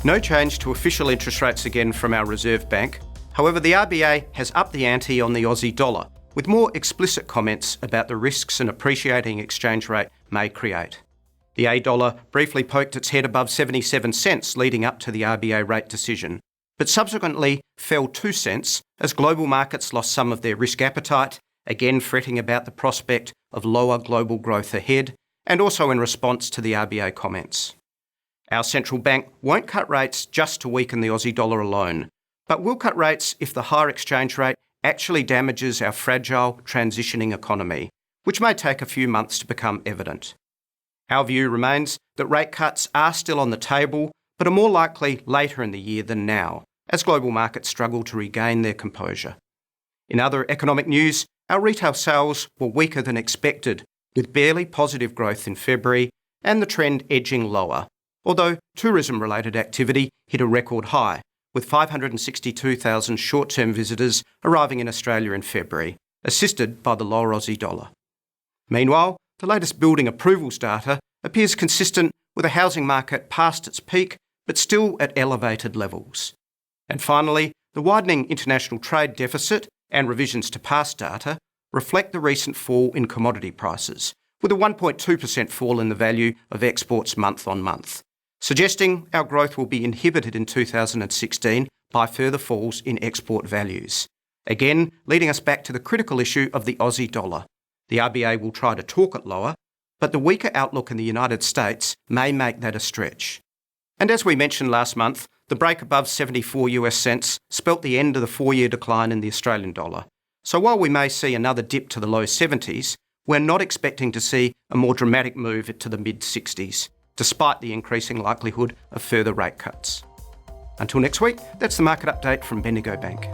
No change to official interest rates again from our Reserve Bank. However, the RBA has upped the ante on the Aussie dollar, with more explicit comments about the risks an appreciating exchange rate may create. The A-dollar briefly poked its head above 77 cents leading up to the RBA rate decision, but subsequently fell 2 cents as global markets lost some of their risk appetite, again fretting about the prospect of lower global growth ahead, and also in response to the RBA comments. Our central bank won't cut rates just to weaken the Aussie dollar alone, but will cut rates if the higher exchange rate actually damages our fragile, transitioning economy, which may take a few months to become evident. Our view remains that rate cuts are still on the table, but are more likely later in the year than now, as global markets struggle to regain their composure. In other economic news, our retail sales were weaker than expected, with barely positive growth in February and the trend edging lower, although tourism-related activity hit a record high, with 562,000 short-term visitors arriving in Australia in February, assisted by the lower Aussie dollar. Meanwhile, the latest building approvals data appears consistent with a housing market past its peak, but still at elevated levels. And finally, the widening international trade deficit and revisions to past data reflect the recent fall in commodity prices, with a 1.2% fall in the value of exports month on month, suggesting our growth will be inhibited in 2016 by further falls in export values. Again, leading us back to the critical issue of the Aussie dollar. The RBA will try to talk it lower, but the weaker outlook in the United States may make that a stretch. And as we mentioned last month, the break above 74 US cents spelt the end of the 4-year decline in the Australian dollar. So while we may see another dip to the low 70s, we're not expecting to see a more dramatic move to the mid-60s, despite the increasing likelihood of further rate cuts. Until next week, that's the market update from Bendigo Bank.